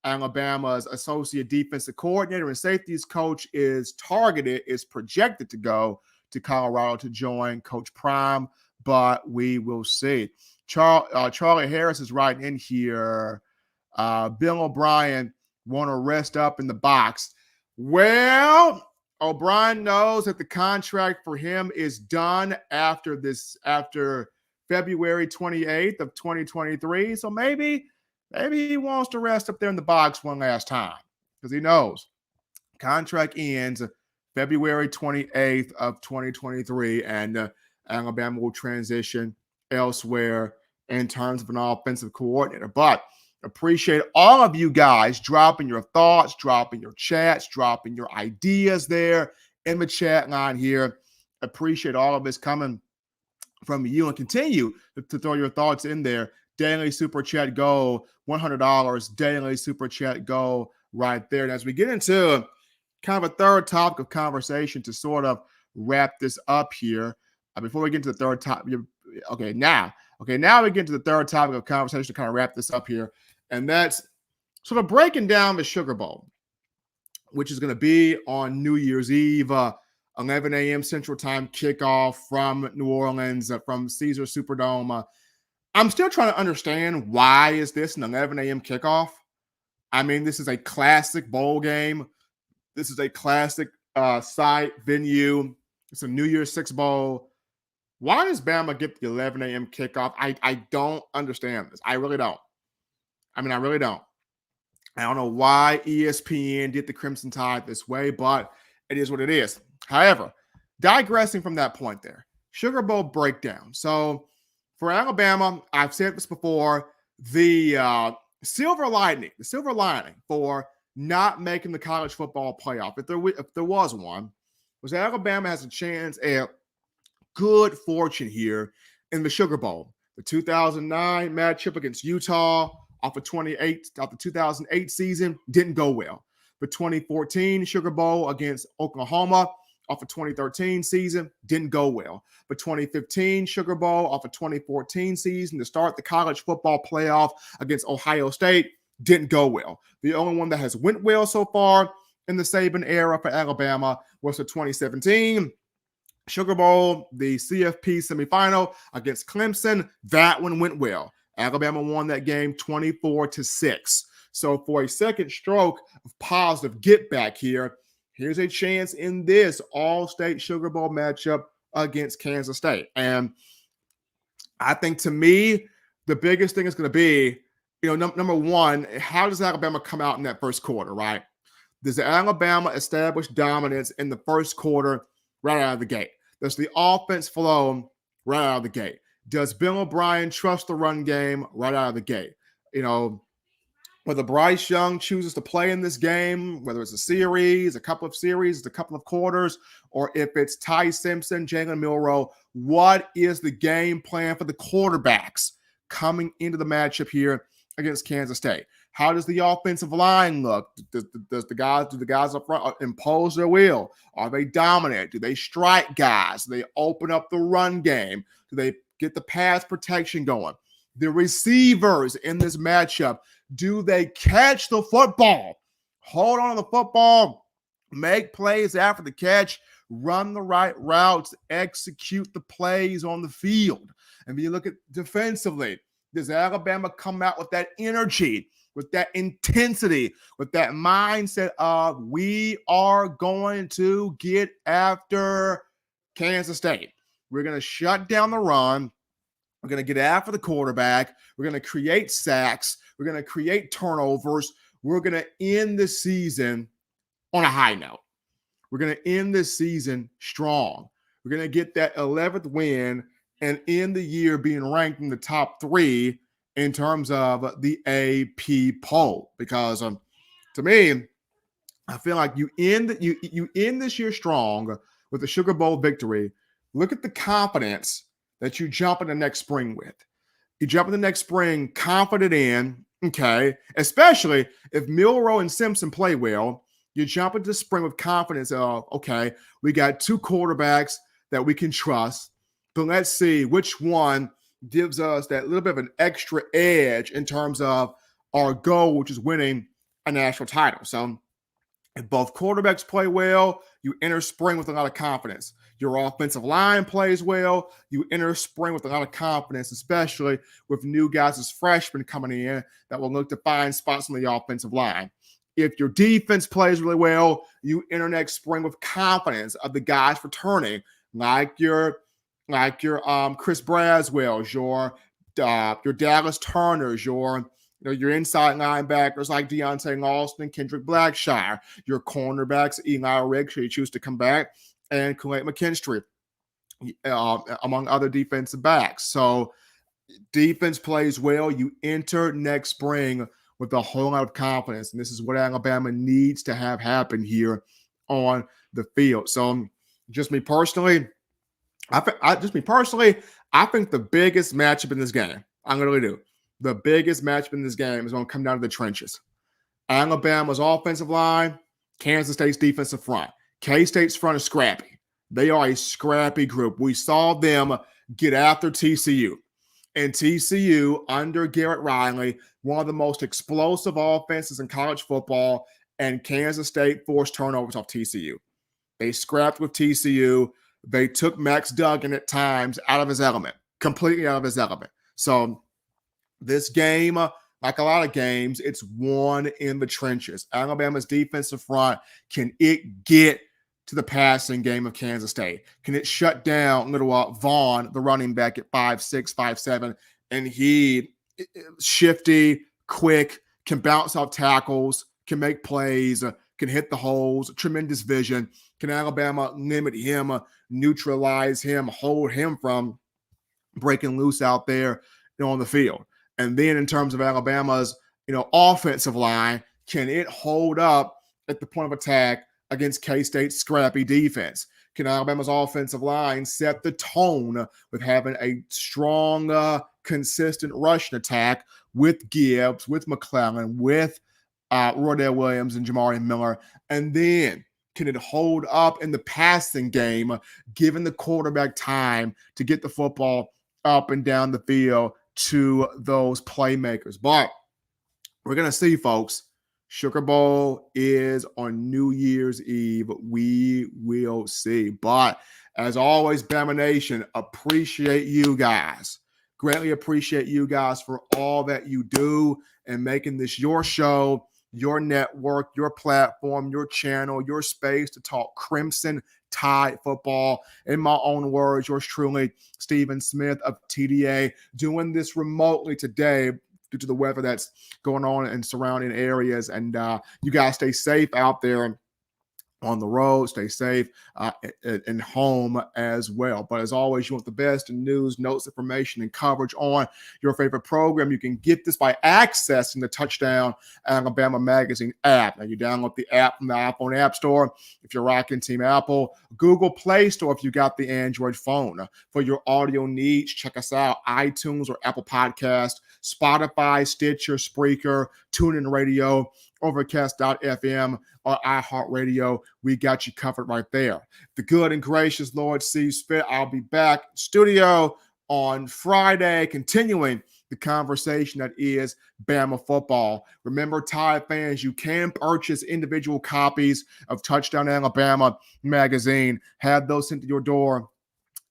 Alabama's associate defensive coordinator and safeties coach, is projected to go to Colorado to join Coach Prime, but we will see. Charlie Harris is writing in here. Bill O'Brien want to rest up in the box. Well, O'Brien knows that the contract for him is done after February 28th of 2023. So maybe he wants to rest up there in the box one last time because he knows contract ends February 28th of 2023, and Alabama will transition elsewhere in terms of an offensive coordinator. But appreciate all of you guys dropping your thoughts, dropping your chats, dropping your ideas there in the chat line here. Appreciate all of this coming from you, and continue to throw your thoughts in there. Daily super chat go, $100. Daily super chat go right there. And as we get into kind of a third topic of conversation to sort of wrap this up here, before we get into the third topic, now we get to the third topic of conversation to kind of wrap this up here. And that's sort of breaking down the Sugar Bowl, which is going to be on New Year's Eve, 11 a.m. Central Time kickoff from New Orleans, from Caesars Superdome. I'm still trying to understand, why is this an 11 a.m. kickoff? This is a classic bowl game. This is a classic site, venue. It's a New Year's Six Bowl. Why does Bama get the 11 a.m. kickoff? I don't understand this. I really don't. I really don't. I don't know why ESPN did the Crimson Tide this way, but it is what it is. However, digressing from that point there, Sugar Bowl breakdown. So for Alabama, I've said this before, the silver lining for not making the college football playoff, if there was one, was Alabama has a chance at good fortune here in the Sugar Bowl. The 2009 matchup against Utah off the 2008 season didn't go well. The 2014 Sugar Bowl against Oklahoma off a 2013 season didn't go well. The 2015 Sugar Bowl off a 2014 season to start the college football playoff against Ohio State didn't go well. The only one that has went well so far in the Saban era for Alabama was the 2017 Sugar Bowl, the CFP semifinal against Clemson. That one went well. Alabama won that game 24-6. So for a second stroke of positive get back here, here's a chance in this all-state Sugar Bowl matchup against Kansas State. And I think, to me, the biggest thing is going to be, number one, how does Alabama come out in that first quarter, right? Does Alabama establish dominance in the first quarter right out of the gate? Does the offense flow right out of the gate? Does Bill O'Brien trust the run game right out of the gate? Whether Bryce Young chooses to play in this game, whether it's a series, a couple of series, a couple of quarters, or if it's Ty Simpson, Jalen Milroe, what is the game plan for the quarterbacks coming into the matchup here against Kansas State? How does the offensive line look? Do the guys up front impose their will? Are they dominant? Do they strike guys? Do they open up the run game? Do they get the pass protection going? The receivers in this matchup, do they catch the football? Hold on to the football, make plays after the catch, run the right routes, execute the plays on the field. And when you look at defensively, does Alabama come out with that energy, with that intensity, with that mindset of we are going to get after Kansas State? We're going to shut down the run. We're going to get after the quarterback. We're going to create sacks. We're going to create turnovers. We're going to end the season on a high note. We're going to end this season strong. We're going to get that 11th win and end the year being ranked in the top 3 in terms of the AP poll. Because to me, I feel like you end this year strong with the Sugar Bowl victory. Look at the confidence that you jump in the next spring with. You jump in the next spring confident in, okay, especially if Milroe and Simpson play well, you jump into the spring with confidence of, okay, we got 2 quarterbacks that we can trust, but let's see which one gives us that little bit of an extra edge in terms of our goal, which is winning a national title. So if both quarterbacks play well, you enter spring with a lot of confidence. Your offensive line plays well, you enter spring with a lot of confidence, especially with new guys as freshmen coming in that will look to find spots on the offensive line. If your defense plays really well, you enter next spring with confidence of the guys returning, like your Chris Braswells, your Dallas Turners, your inside linebackers like Deontay Austin, Kendrick Blackshire, your cornerbacks, Eli Riggs, should you choose to come back, and Khalid McKinstry, among other defensive backs. So defense plays well. You enter next spring with a whole lot of confidence, and this is what Alabama needs to have happen here on the field. So just me personally, I think the biggest matchup in this game, I really do. The biggest matchup in this game is going to come down to the trenches. Alabama's offensive line, Kansas State's defensive front. K-State's front is scrappy. They are a scrappy group. We saw them get after TCU. And TCU, under Garrett Riley, one of the most explosive offenses in college football, and Kansas State forced turnovers off TCU. They scrapped with TCU. They took Max Duggan at times out of his element, completely out of his element. So this game, like a lot of games, it's won in the trenches. Alabama's defensive front, can it get to the passing game of Kansas State? Can it shut down little Vaughn, the running back at 5'6", 5'7", and he shifty, quick, can bounce off tackles, can make plays, can hit the holes, tremendous vision. Can Alabama limit him, neutralize him, hold him from breaking loose out there on the field? And then in terms of Alabama's, offensive line, can it hold up at the point of attack against K-State's scrappy defense? Can Alabama's offensive line set the tone with having a strong, consistent rushing attack with Gibbs, with McClellan, with Rodell Williams and Jamari Miller. And then can it hold up in the passing game, giving the quarterback time to get the football up and down the field to those playmakers? But we're going to see, folks. Sugar Bowl is on New Year's Eve. We will see. But as always, Bama Nation, appreciate you guys. Greatly appreciate you guys for all that you do and making this your show, your network, your platform, your channel, your space to talk Crimson Tide football. In my own words, yours truly, Stephen Smith of TDA, doing this remotely today due to the weather that's going on in surrounding areas. And you guys stay safe out there on the road, stay safe and home as well. But as always, you want the best in news, notes, information, and coverage on your favorite program. You can get this by accessing the Touchdown Alabama Magazine app. Now, you download the app from the iPhone App Store if you're rocking Team Apple, Google Play Store if you got the Android phone. For your audio needs, check us out, iTunes or Apple Podcast, Spotify, Stitcher, Spreaker, TuneIn Radio, Overcast.fm, or iHeartRadio. We got you covered right there. The good and gracious Lord sees fit. I'll be back in studio on Friday, continuing the conversation that is Bama football. Remember, Tide fans, you can purchase individual copies of Touchdown Alabama magazine. Have those sent to your door.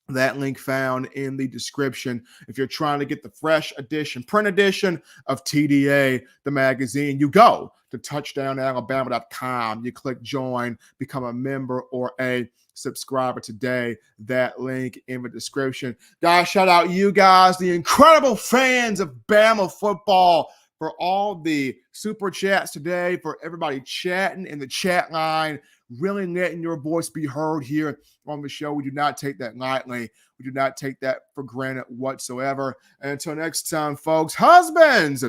That link found in the description. If you're trying to get the fresh edition, print edition of TDA, the magazine, you go to touchdownalabama.com. You click join, become a member or a subscriber today. That link in the description. Guys, shout out you guys, the incredible fans of Bama football, for all the super chats today, for everybody chatting in the chat line, really letting your voice be heard here on the show. We do not take that lightly. We do not take that for granted whatsoever. And until next time, folks, husbands,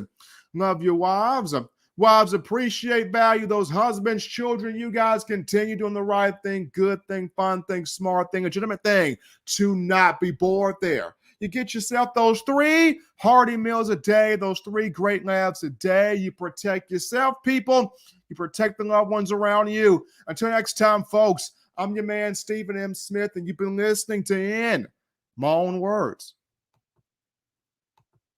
love your wives. Wives, appreciate, value those husbands. Children, you guys continue doing the right thing, good thing, fun thing, smart thing, legitimate thing, to not be bored there. You get yourself those 3 hearty meals a day, those 3 great laughs a day. You protect yourself, people. You protect the loved ones around you. Until next time, folks, I'm your man, Stephen M. Smith, and you've been listening to In My Own Words.